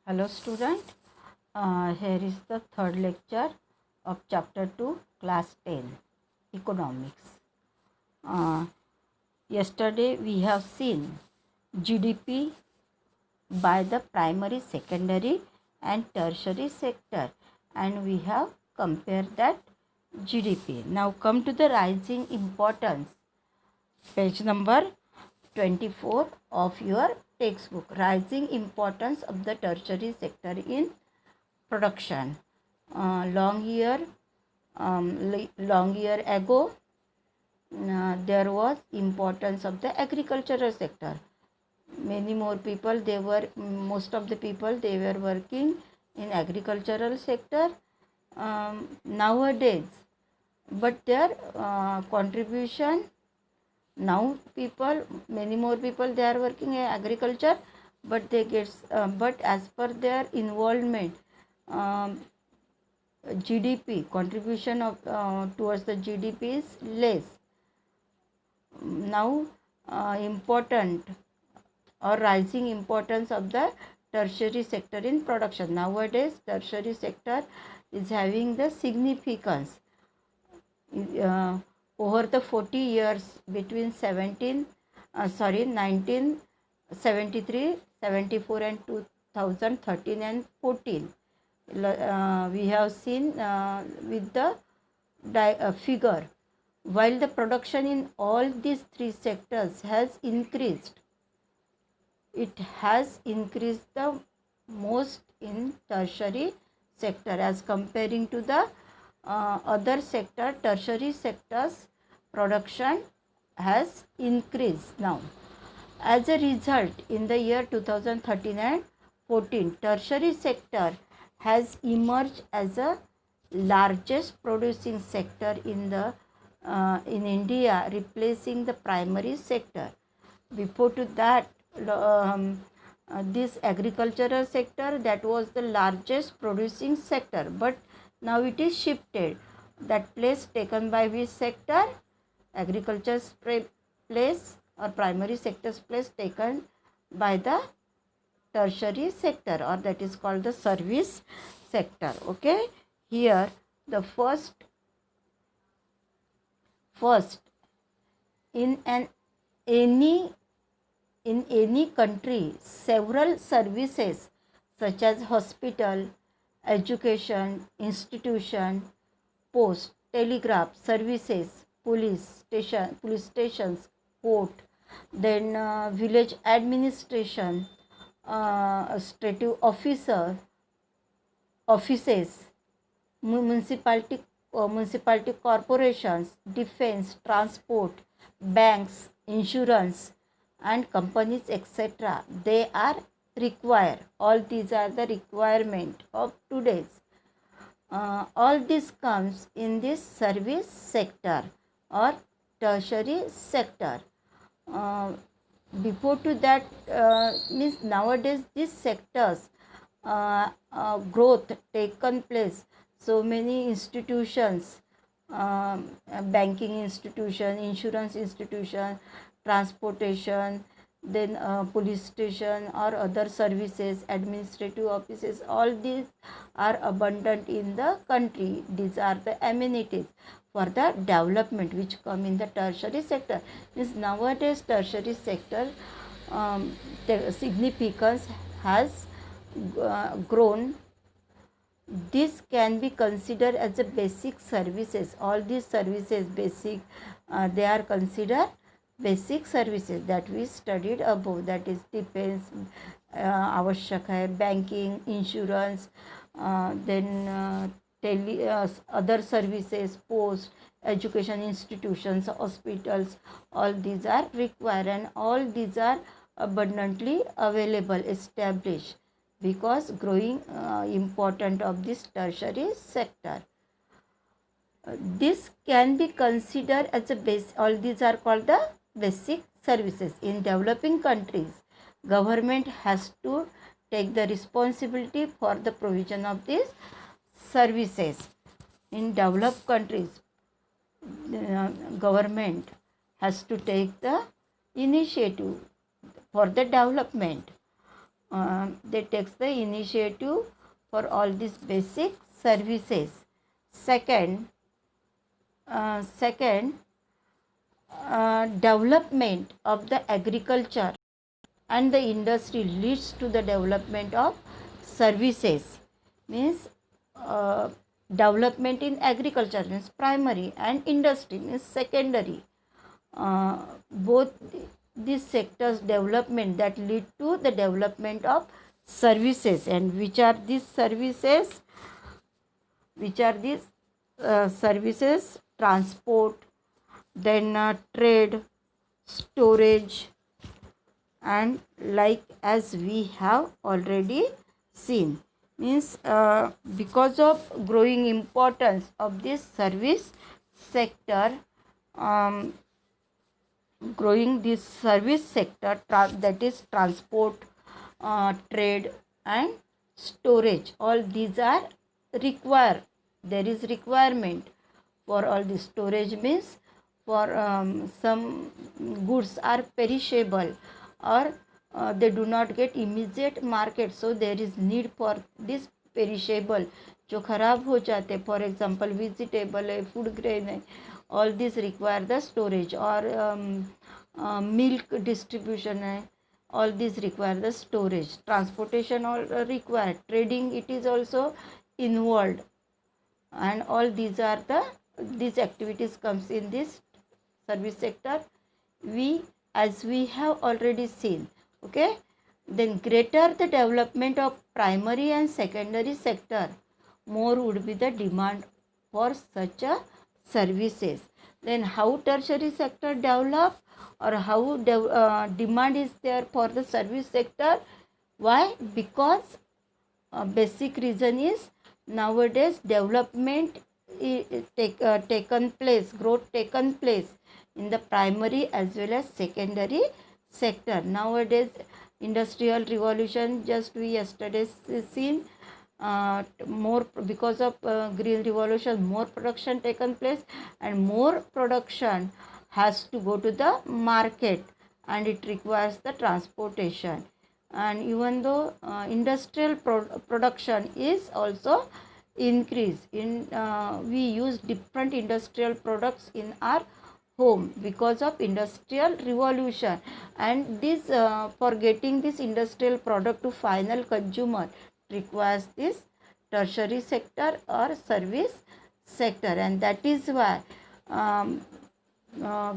Hello student, here is the third lecture of chapter 2 class 10 economics. Uh, Yesterday we have seen GDP by the primary, secondary and tertiary sector, and we have compared that GDP. Now come to the rising importance, page number 24 of your textbook. Rising importance of the tertiary sector in production. Long year ago, there was importance of the agricultural sector. Many more people, most of the people, they were working in agricultural sector nowadays, but their contribution, now many more people, they are working in agriculture, but but as per their involvement, GDP contribution of towards the GDP is less. Now important or rising importance of the tertiary sector in production. Nowadays tertiary sector is having the significance over the 40 years between 1973, 74 and 2013 and 14. We have seen with the figure, while the production in all these three sectors has increased, it has increased the most in tertiary sector as comparing to the other sector. Tertiary sectors production has increased now. As a result, in the year 2013 and 14, tertiary sector has emerged as a largest producing sector in India, replacing the primary sector. Before to that, this agricultural sector, that was the largest producing sector, but now it is shifted. That place taken by which sector? Agriculture's place or primary sector's place taken by the tertiary sector, or that is called the service sector. Okay, here the first in any country, several services such as hospital, education, institution, post, telegraph services, police stations, court, then village administration, administrative offices, municipality corporations, defense, transport, banks, insurance and companies, etc. They are required. All these are the requirement of today's. All this comes in this service sector or tertiary sector. Before to that, means nowadays these sectors growth taken place. So many institutions, banking institution, insurance institution, transportation, then police station or other services, administrative offices, all these are abundant in the country. These are the amenities for the development which come in the tertiary sector. Means nowadays tertiary sector the significance has grown. This can be considered as a basic services. All these services basic, they are considered basic services that we studied above, that is defense, आवश्यक है, banking, insurance, then other services, post, education institutions, hospitals, all these are required and all these are abundantly available, established, because growing important of this tertiary sector. This can be considered as a base. All these are called the basic services. In developing countries, government has to take the responsibility for the provision of these services. In developed countries, government has to take the initiative for the development. they takes the initiative for all these basic services. Second, development of the agriculture and the industry leads to the development of services. Means development in agriculture means primary, and industry means secondary. Both these sectors development that lead to the development of services. And which are these services? Services? Transport, then trade, storage, and like as we have already seen. Means because of growing importance of this service sector, um, growing this service sector, that is transport, trade, and storage, all these are require, there is requirement for all this. Storage means for some goods are perishable, or they do not get immediate market, so there is need for this perishable जो खराब हो जाते, for example vegetable है, food grain है, all these require the storage. Or milk distribution है, all these require the storage. Transportation all required, trading it is also involved, and all these are these activities comes in this service sector, as we have already seen. Okay, then greater the development of primary and secondary sector, more would be the demand for such a services. Then how tertiary sector develop, or how demand is there for the service sector? Why? Because basic reason is nowadays development taken place, growth taken place in the primary as well as secondary sector. Nowadays industrial revolution, just we yesterday seen, more because of green revolution, more production taken place, and more production has to go to the market, and it requires the transportation. And even though industrial production is also increase in, we use different industrial products in our home because of industrial revolution, and this for getting this industrial product to final consumer requires this tertiary sector or service sector. And that is why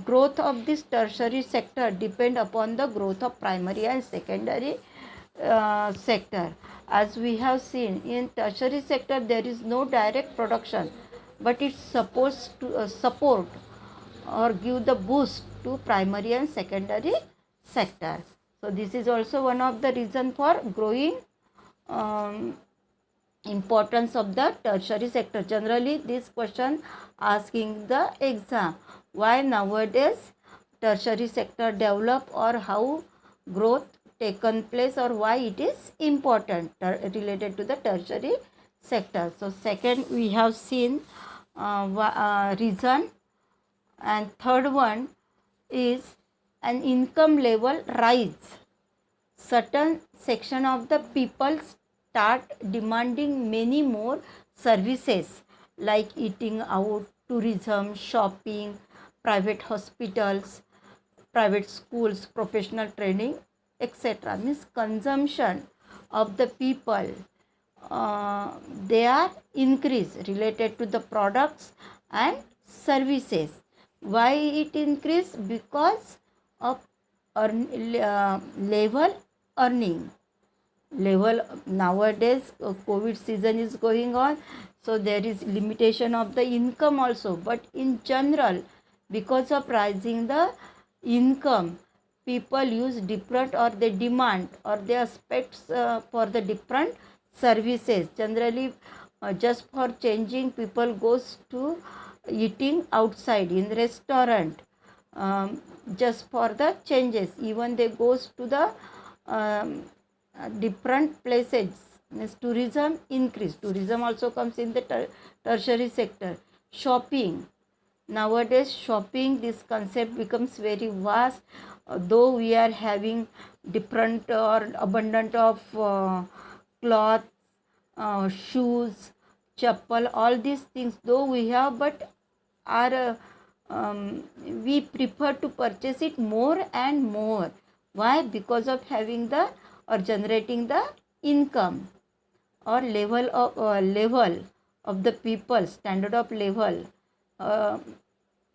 growth of this tertiary sector depend upon the growth of primary and secondary sector. As we have seen, in tertiary sector there is no direct production, but it's supposed to support or give the boost to primary and secondary sector. So this is also one of the reason for growing importance of the tertiary sector. Generally this question asking the exam, why nowadays tertiary sector develop, or how growth taken place, or why it is important related to the tertiary sector. So second we have seen reason, and third one is an income level rise. Certain section of the people start demanding many more services like eating out, tourism, shopping, private hospitals, private schools, professional training, etc. Means consumption of the people, they are increased related to the products and services. Why it increase? Because of level earning level. Nowadays COVID season is going on, so there is limitation of the income also, but in general because of rising the income, people use different, or they demand, or they expect for the different services. Generally just for changing, people goes to eating outside in restaurant, just for the changes. Even they goes to the different places. Means tourism increase, tourism also comes in the tertiary sector. Shopping, nowadays shopping, this concept becomes very vast. though we are having different or abundant of cloth, shoes, chappal, all these things though we have, but our we prefer to purchase it more and more. Why? Because of having the or generating the income or level of the people, standard of level, uh,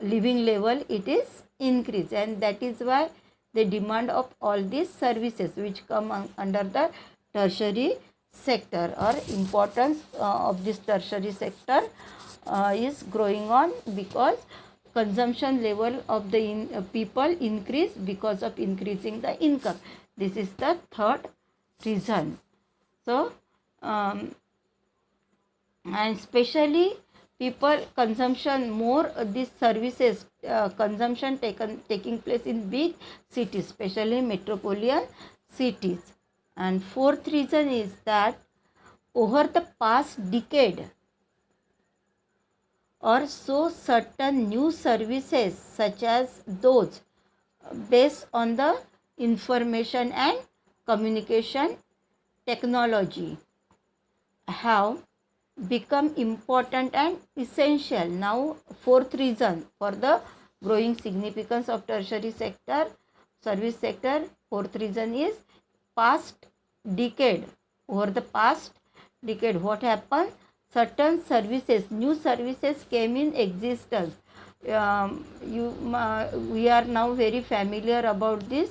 living level, it is increased, and that is why the demand of all these services which come under the tertiary sector, or importance of this tertiary sector is growing on, because consumption level of the people increase because of increasing the income. This is the third reason. So and especially people consumption more these services consumption taking place in big cities, especially metropolitan cities. And fourth reason is that over the past decade or so, certain new services such as those based on the information and communication technology have become important and essential. Now, fourth reason for the growing significance of tertiary sector, service sector, fourth reason is past decade. Over the past decade, what happened? Certain services, new services came in existence. We are now very familiar about this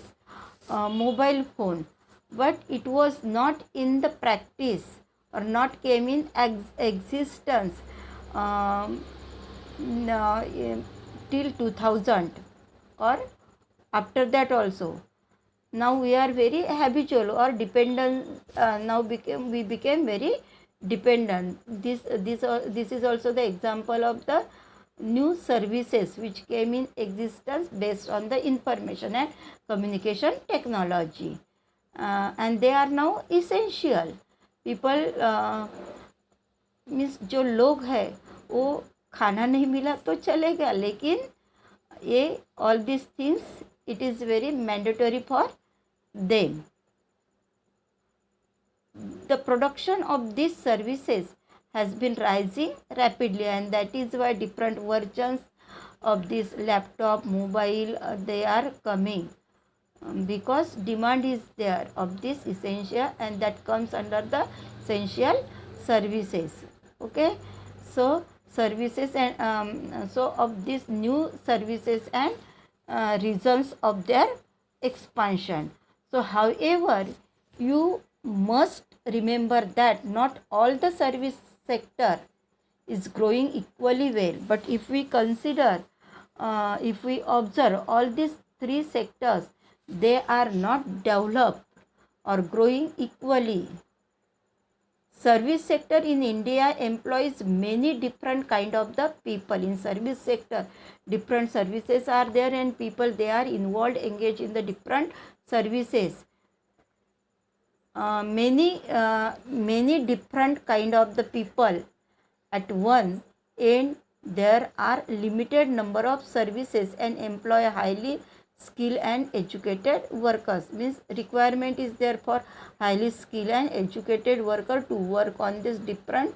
mobile phone, but it was not in the practice or not came in existence um, till 2000 or after that also. Now we are very habitual or dependent. We became very dependent. This is also the example of the new services which came in existence based on the information and communication technology, and they are now essential. People means जो लोग हैं वो खाना नहीं मिला तो चलेगा, लेकिन ये all this things it is very mandatory for them. The production of these services has been rising rapidly, and that is why different versions of this laptop, mobile, they are coming, because demand is there of this essential, and that comes under the essential services. Okay, so services and so of these new services and reasons of their expansion. So however, you must remember that not all the service sector is growing equally well, but if we consider if we observe all these three sectors, they are not developed or growing equally. Service sector in India employs many different kind of the people. In service sector, different services are there, and people, they are involved, engaged in the different services. Many different kind of the people at one end. There are limited number of services and employ highly skilled and educated workers. Means requirement is there for highly skilled and educated worker to work on this different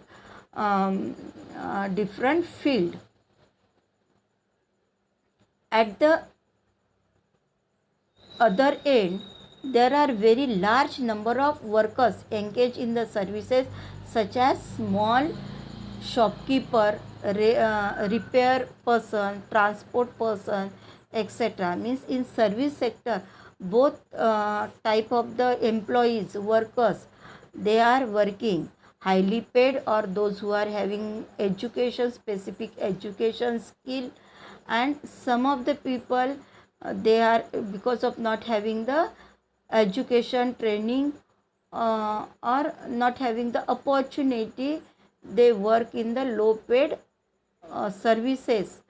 field. At the other end, there are very large number of workers engaged in the services such as small shopkeeper, repair person, transport person, etc. Means in service sector, both type of the employees, workers, they are working highly paid, or those who are having education, specific education skill, and some of the people they are, because of not having the education training or not having the opportunity, they work in the low paid services,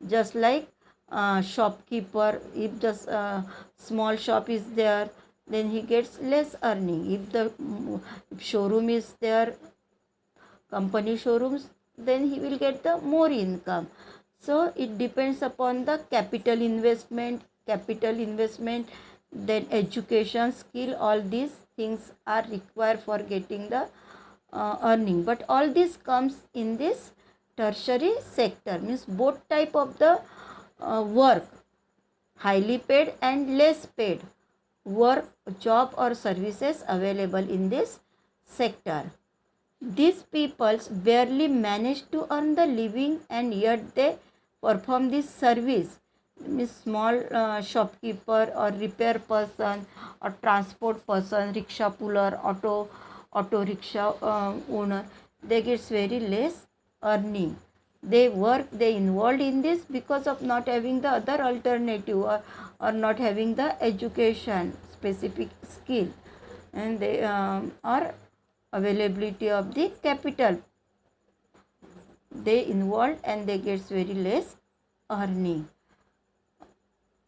just like shopkeeper. If the small shop is there, then he gets less earning. If showroom is there, company showrooms, then he will get the more income. So it depends upon the capital investment, capital investment, then education, skill, all these things are required for getting the earning. But all this comes in this tertiary sector, means both type of the work, highly paid and less paid work, job or services available in this sector. These peoples barely manage to earn the living, and yet they perform this service. Means small shopkeeper or repair person or transport person, rickshaw puller, auto rickshaw owner, they gets very less earning. They involved in this because of not having the other alternative, or not having the education specific skill, and they or availability of the capital. They involved and they gets very less earning.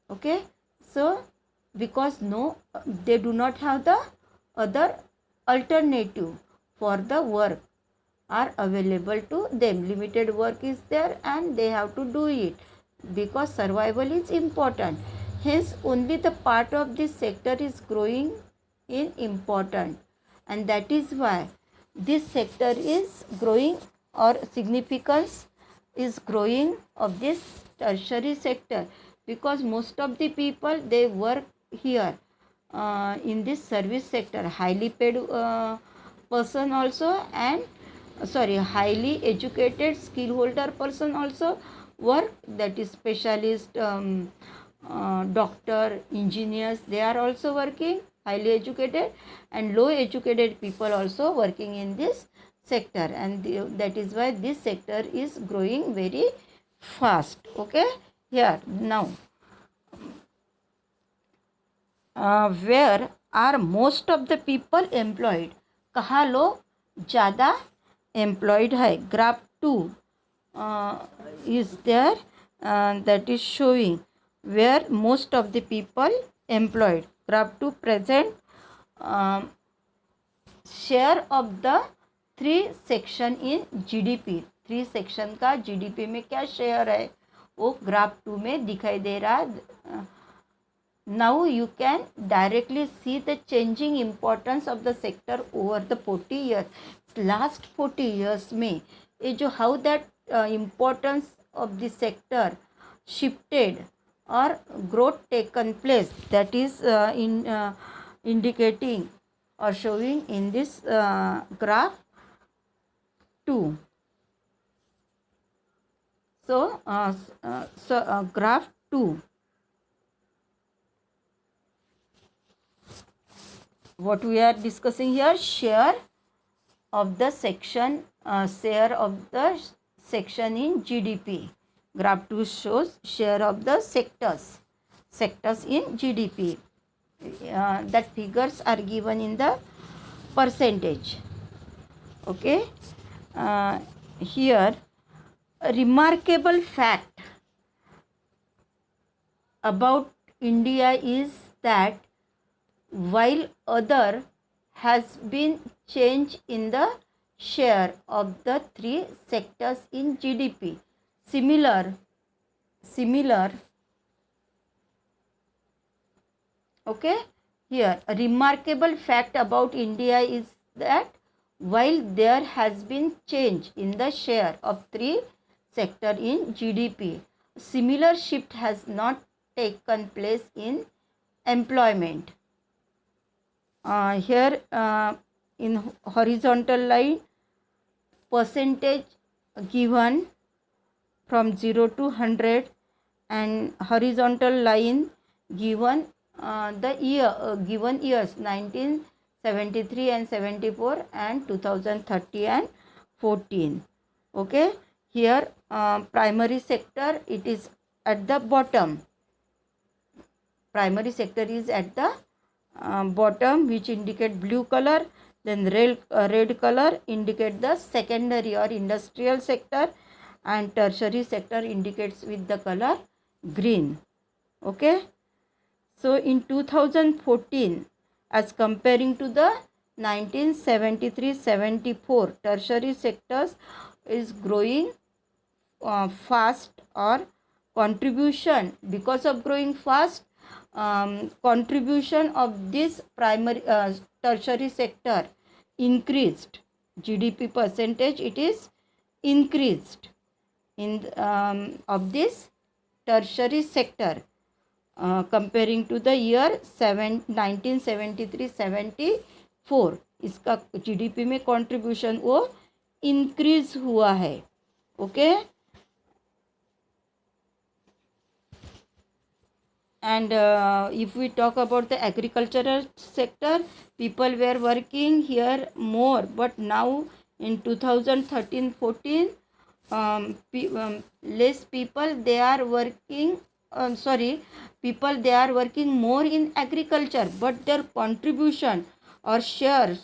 Okay, so because they do not have the other alternative for the work are available to them. Limited work is there and they have to do it because survival is important. Hence only the part of this sector is growing in important, and that is why this sector is growing, or significance is growing of this tertiary sector, because most of the people they work here in this service sector, highly paid person also, and highly educated skill holder person also work, that is specialist, doctor, engineers, they are also working, highly educated, and low educated people also working in this sector, and that is why this sector is growing very fast. Okay, here now where are most of the people employed, कहाँ लोग ज़्यादा employed है. Graph 2 is there, that is showing where most of the people employed. Graph 2 present share of the 3 section in GDP. 3 section का GDP में क्या share है वो graph 2 में दिखाई दे रहा है. Now you can directly see the changing importance of the sector over the 40 years. Last 40 years में ये जो how that importance of the sector shifted or growth taken place, that is indicating or showing in this graph 2. So graph 2, what we are discussing here, share of the section, share of the section in GDP. Graph 2 shows share of the sectors in GDP. That figures are given in the percentage. Okay, here a remarkable fact about India is that while other has been change in the share of the 3 sectors in GDP, similar, okay, here a remarkable fact about India is that while there has been change in the share of 3 sector in GDP, similar shift has not taken place in employment. Here in horizontal line, percentage given from 0 to 100, and horizontal line given the year, given years 1973 and 74 and 2030 and 14. Okay, here primary sector, it is at the bottom. Primary sector is at the bottom, which indicate blue color. Then red color indicate the secondary or industrial sector, and tertiary sector indicates with the color green. Okay, so in 2014 as comparing to the 1973-74, tertiary sectors is growing fast, or contribution, because of growing fast, contribution of this primary tertiary sector increased. GDP percentage, it is increased in of this tertiary sector comparing to the year 1973-74. इसका GDP में contribution वो increase हुआ है. Okay. And if we talk about the agricultural sector, people were working here more, but now in 2013-14 less people they are working, people they are working more in agriculture, but their contribution or share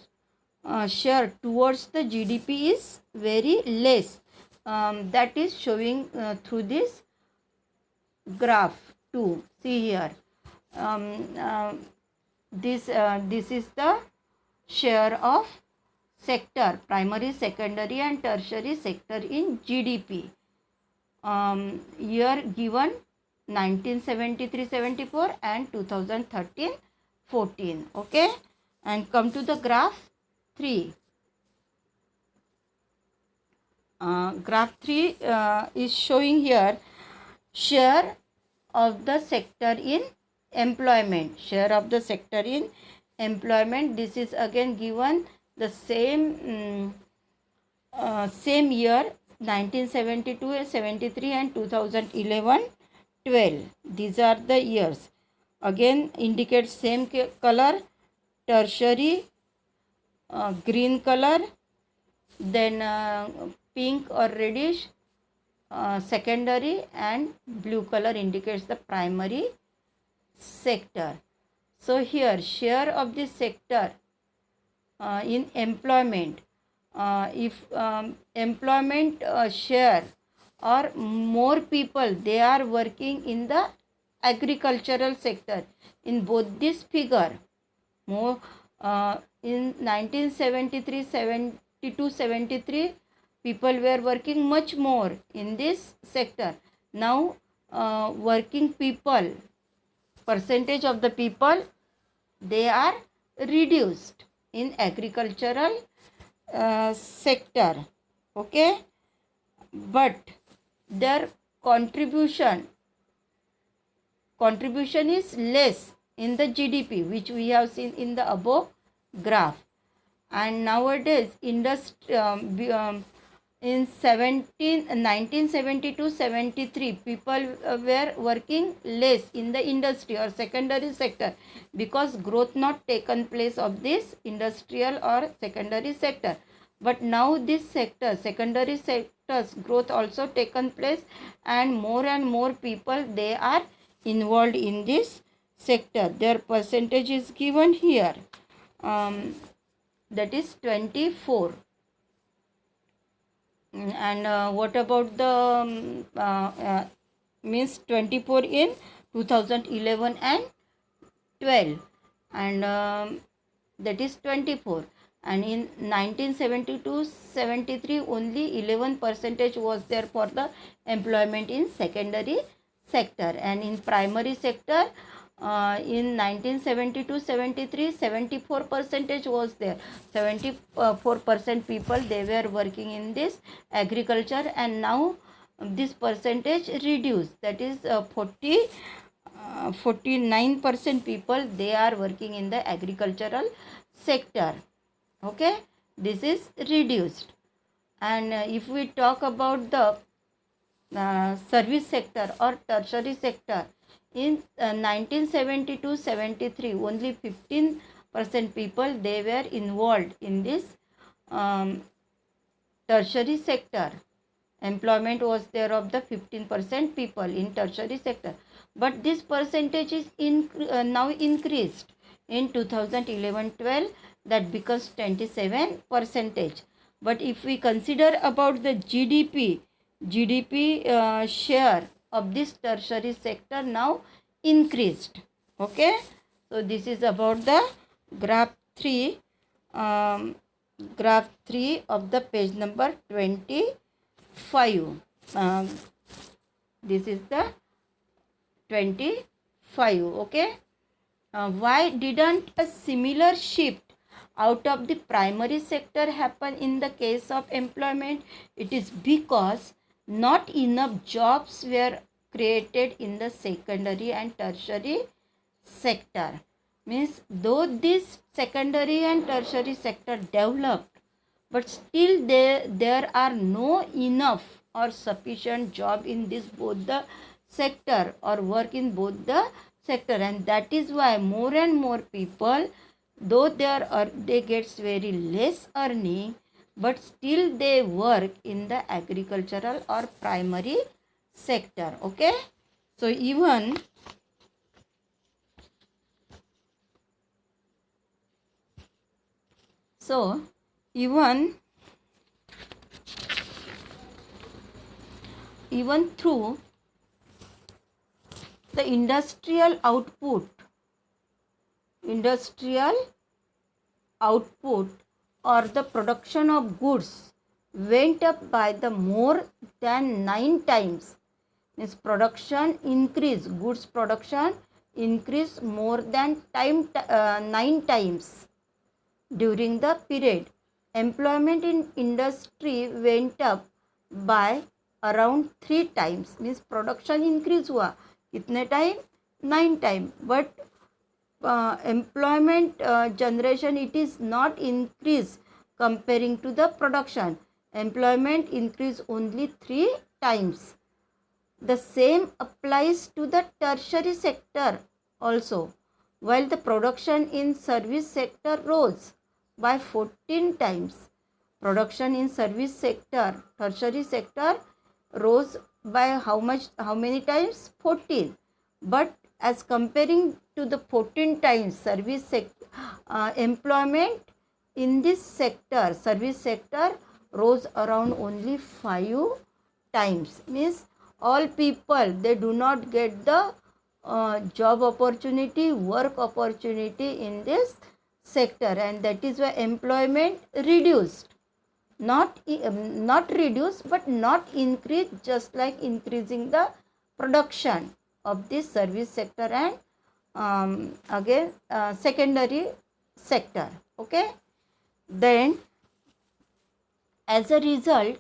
towards the GDP is very less. That is showing through this graph too. See here, this is the share of sector, primary, secondary and tertiary sector in GDP. Year given 1973-74 and 2013-14. Okay, and come to the graph 3. Graph 3 is showing here share of the sector in employment. Share of the sector in employment. This is again given the same year 1972-73 and 2011-12. These are the years. Again indicate same color, tertiary green color, then pink or reddish secondary, and blue color indicates the primary sector. So here share of this sector in employment, if employment share or more people they are working in the agricultural sector, in both this figure more in 1973-72-73 people were working much more in this sector. Now working people, percentage of the people they are reduced in agricultural sector. Okay, but their contribution is less in the GDP, which we have seen in the above graph. And nowadays in 1972-73 people were working less in the industry or secondary sector, because growth not taken place of this industrial or secondary sector. But now this sector, secondary sectors growth also taken place, and more people they are involved in this sector. Their percentage is given here, that is 24. And what about the means 24 in 2011 and 12, and that is 24. And in 1972-73 only 11% was there for the employment in secondary sector, and in primary sector in 1972-73 74% was there. 74% people they were working in this agriculture, and now this percentage reduced, that is 49% people they are working in the agricultural sector. Okay, this is reduced. And if we talk about the service sector or tertiary sector, in 1972-73 only 15% people they were involved in this tertiary sector. Employment was there of the 15% people in tertiary sector, but this percentage is now increased in 2011-12, that becomes 27%. But if we consider about the GDP share of this tertiary sector now increased. Okay, so this is about the graph 3 of the page number 25. This is the 25. 5. Okay. Why didn't a similar shift out of the primary sector happen in the case of employment? It is because not enough jobs were created in the secondary and tertiary sector. Means though this secondary and tertiary sector developed, but still there are no enough or sufficient job in this both the sector or work in both the sector, and that is why more and more people, though they gets very less earning, but still they work in the agricultural or primary sector. Okay, so even so even even through the industrial output or the production of goods went up by the more than 9 times. Means production increase, goods production increase more than 9 times during the period. Employment in industry went up by around 3 times. Means production increase हुआ कितने time? 9 time. But employment generation, it is not increase comparing to the production. Employment increase only 3 times. The same applies to the tertiary sector also. While the production in service sector rose by 14 times, production in service sector, tertiary sector rose by how many times? 14. But as comparing to the 14 times employment in this sector, service sector, rose around only 5 times. Means all people, they do not get the job opportunity, work opportunity in this sector, and that is why employment reduced. Not reduced, but not increased, just like increasing the production of this service sector and again secondary sector. Okay, then as a result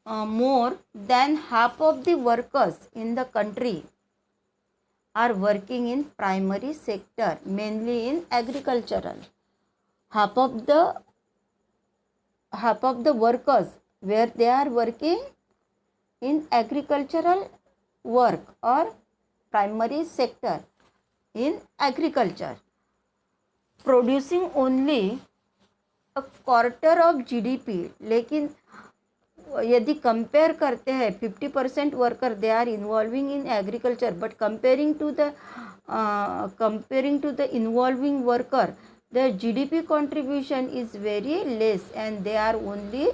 more than half of the workers in the country are working in primary sector, mainly in agricultural. Half of the workers, where they are working in agricultural work or primary sector in agriculture, producing only a quarter of GDP. लेकिन यदि compare करते हैं 50% worker they are involving in agriculture, but comparing to the involving worker, their GDP contribution is very less and they are only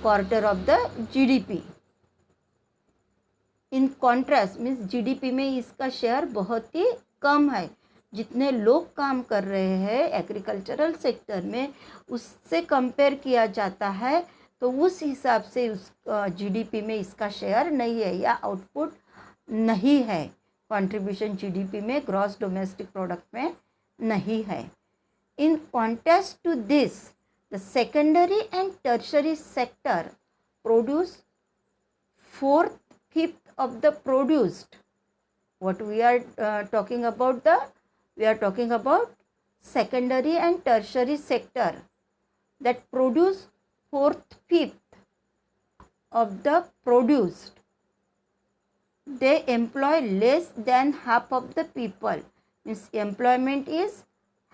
quarter of the GDP. In contrast, means GDP में इसका share बहुत ही कम है. जितने लोग काम कर रहे हैं एग्रीकल्चरल सेक्टर में, उससे कंपेयर किया जाता है तो उस हिसाब से उस GDP में इसका शेयर नहीं है या आउटपुट नहीं है, कंट्रीब्यूशन GDP में, ग्रॉस डोमेस्टिक प्रोडक्ट में नहीं है. In contrast to this, the secondary and tertiary sector produce 4/5 of the produced. What we are talking about we are talking about secondary and tertiary sector that produce 4/5 of the produced. They employ less than half of the people. Means employment is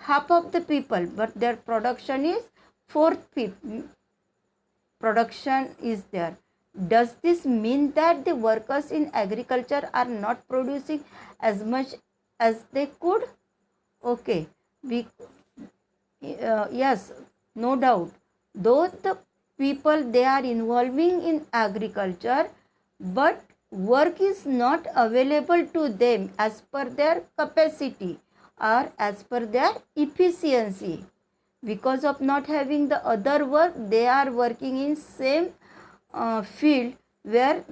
half of the people, but their production is 4/5 production is there. Does this mean that the workers in agriculture are not producing as much as they could? Okay, yes, no doubt. Though the people, they are involving in agriculture, but work is not available to them as per their capacity or as per their efficiency. Because of not having the other work, they are working in same field where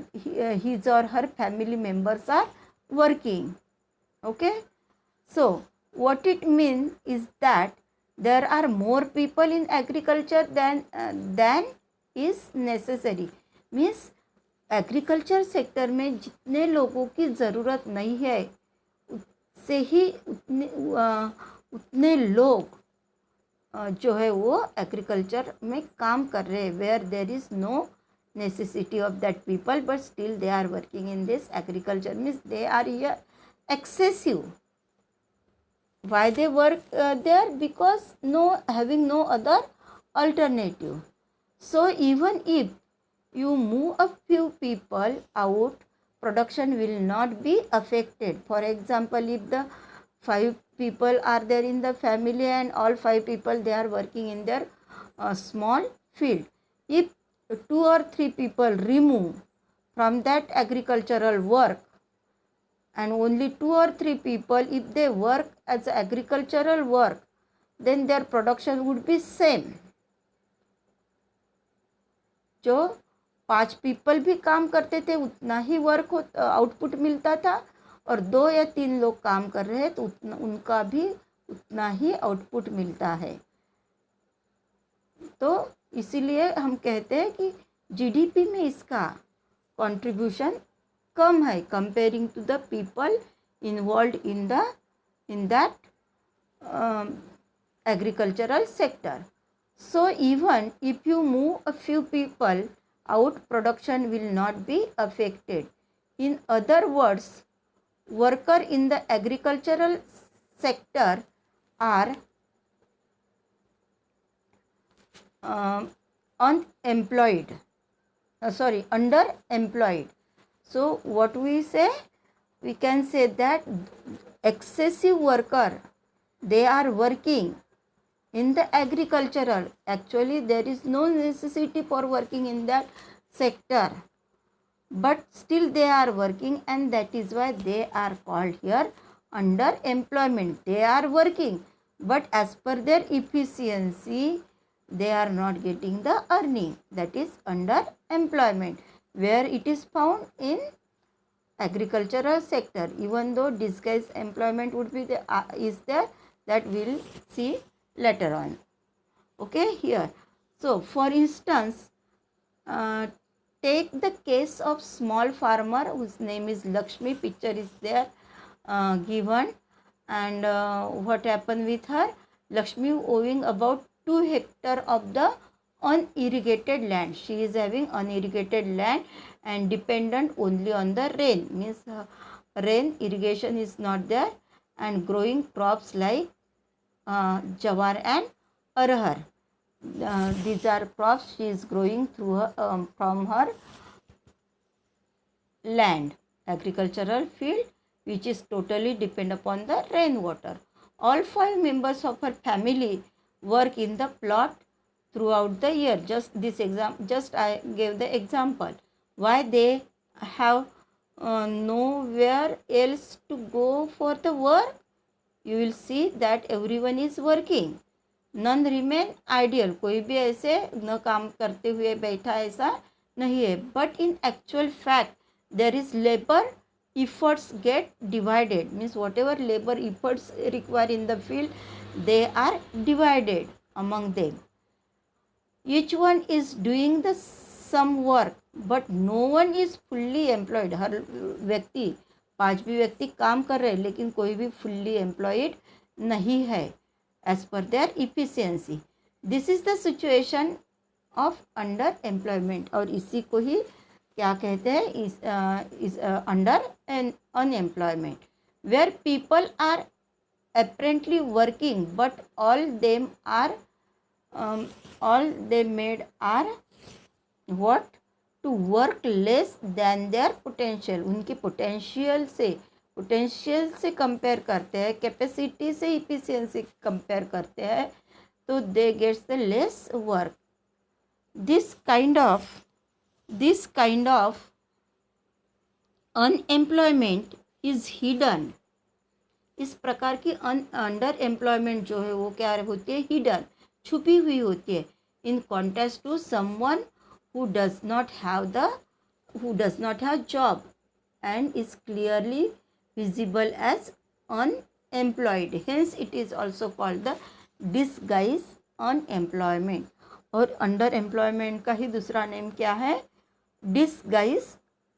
his or her family members are working. Okay, so what it means is that there are more people in agriculture than is necessary. Means agriculture sector में जितने लोगों की ज़रूरत नहीं है उससे ही उतने लोग जो है वो एग्रीकल्चर में काम कर रहे हैं, where there is no necessity of that people, but still they are working in this agriculture. Means they are here excessive. Why they work there? Because having no other alternative. So even if you move a few people out, production will not be affected. For example, if the 5 people are there in the family and all 5 people they are working in their small field, if 2 or 3 people remove from that agricultural work and only 2 or 3 people if they work as agricultural work, then their production would be same. जो 5 people भी काम करते थे उतना ही work output मिलता था, और 2 या 3 लोग काम कर रहे हैं तो उनका भी उतना ही आउटपुट मिलता है. तो इसीलिए हम कहते हैं कि जीडीपी में इसका कंट्रीब्यूशन कम है comparing to the people involve in that agricultural sector. So even if you move a few people out, production will not be affected. In other words, worker in the agricultural sector are underemployed. So what we say? We can say that excessive worker, they are working in the agricultural. Actually there is no necessity for working in that sector, but still they are working, and that is why they are called here underemployment. They are working, but as per their efficiency they are not getting the earning. That is underemployment, where it is found in agricultural sector. Even though disguised employment would be is there, that we will see later on. Okay, here. So for instance, take the case of small farmer whose name is Lakshmi. Picture is there given, and what happened with her? Lakshmi owing about 2 hectares of the unirrigated land. She is having unirrigated land and dependent only on the rain. Means rain irrigation is not there, and growing crops like jawar and arhar. These are crops she is growing through her, from her land, agricultural field, which is totally depend upon the rainwater. All 5 members of her family work in the plot throughout the year. Just I gave the example. Why they have nowhere else to go for the work? You will see that everyone is working. None remain ideal. कोई भी ऐसे न काम करते हुए बैठा ऐसा नहीं है. But in actual fact, there is labor efforts get divided. Means whatever labor efforts required in the field, they are divided among them. Each one is doing the some work, but no one is fully employed. हर व्यक्ति 5 भी व्यक्ति काम कर रहे हैं, लेकिन कोई भी fully employed नहीं है as per their efficiency. This is the situation of underemployment, और इसी को ही क्या कहते हैं? is under an unemployment, where people are apparently working, but all they made are what? To work less than their potential. उनकी potential से compare करते हैं, कैपेसिटी से इफिशियंसी कंपेयर करते हैं, तो they gets the less work. This kind of unemployment is hidden. इस प्रकार की अंडर एम्प्लॉयमेंट जो है वो क्या होती है? हिडन, छुपी हुई होती है. In contrast to someone who does not have job and is clearly visible as unemployed. Hence it is also called the disguise unemployment. और अंडर एम्प्लॉयमेंट का ही दूसरा नेम क्या है? Disguise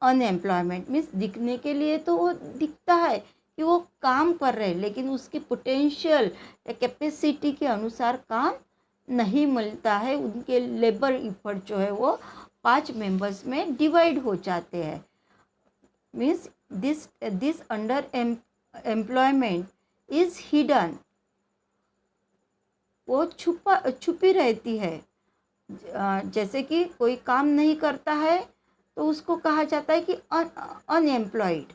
unemployment. मीन्स दिखने के लिए तो वो दिखता है कि वो काम कर रहे हैं, लेकिन उसकी पोटेंशियल या कैपेसिटी के अनुसार काम नहीं मिलता है. उनके लेबर इफर्ट जो है वो 5 मेंबर्स में डिवाइड हो जाते हैं. Means this under employment is hidden. वो छुपी रहती है. जैसे कि कोई काम नहीं करता है तो उसको कहा जाता है कि unemployed.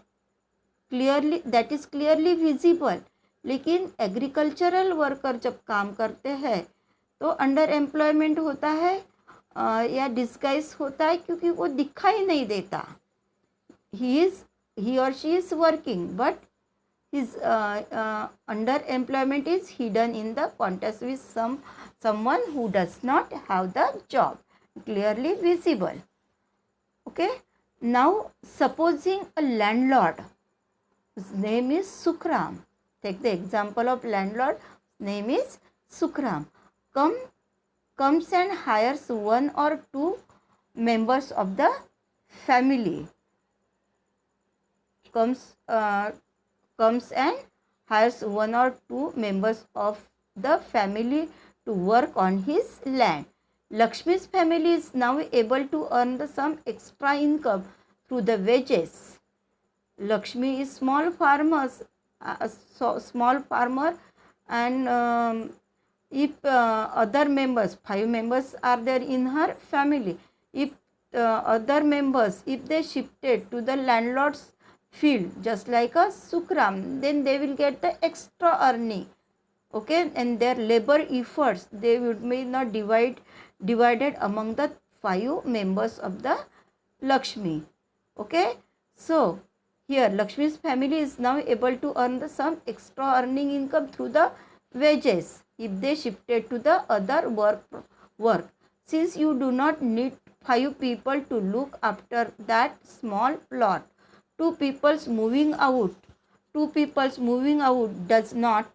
Clearly, that is clearly visible. लेकिन एग्रीकल्चरल वर्कर जब काम करते हैं तो अंडर एम्प्लॉयमेंट होता है या डिस्गाइज होता है, क्योंकि वो दिखाई नहीं देता. he or she is working, but his underemployment is hidden in the context with someone who does not have the job, clearly visible. Okay, now supposing a landlord whose name is Sukram, take the example of landlord, name is Sukram, comes and hires 1 or 2 members of the family. Comes and hires 1 or 2 members of the family to work on his land. Lakshmi's family is now able to earn some extra income through the wages. Lakshmi is small farmer, and if other members, 5 members are there in her family, if other members, if they shifted to the landlord's field just like a Sukram, then they will get the extra earning. Okay, and their labor efforts, they would be not divided among the 5 members of the Lakshmi. Okay, so here Lakshmi's family is now able to earn some extra earning income through the wages if they shifted to the other work. Since you do not need 5 people to look after that small plot, two people's moving out does not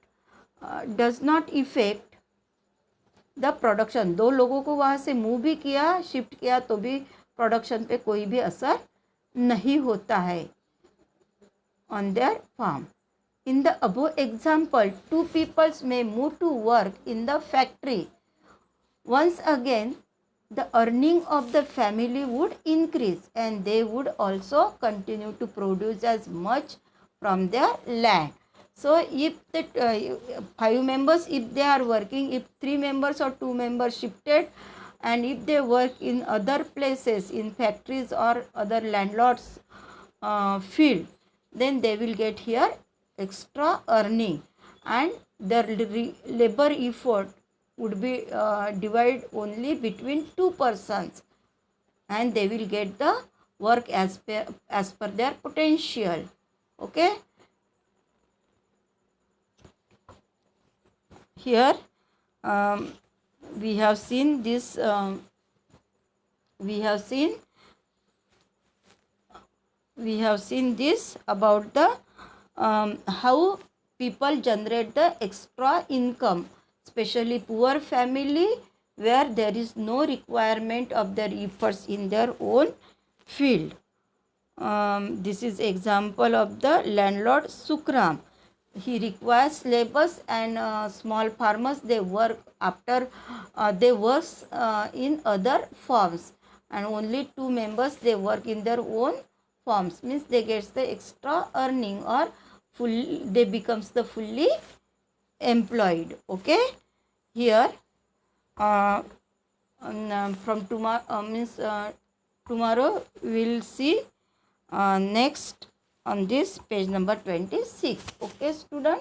affect the production. 2 लोगों को वहाँ से move भी किया, shift किया, तो भी production पे कोई भी असर नहीं होता है on their farm. In the above example, 2 peoples may move to work in the factory. Once again, the earning of the family would increase and they would also continue to produce as much from their land. So if the 5 members, if they are working, if 3 members or 2 members shifted, and if they work in other places, in factories or other landlords field, then they will get here extra earning, and their labor effort would be divided only between 2 persons, and they will get the work as per their potential. Okay, here we have seen this about the how people generate the extra income, especially poor family where there is no requirement of their efforts in their own field. This is example of the landlord Sukram. He requires laborers and small farmers. They work in other farms, and only 2 members they work in their own farms. Means they get the extra earning, or they becomes the fully employed. Okay, here from tomorrow tomorrow we will see next on this page number 26. Okay, student.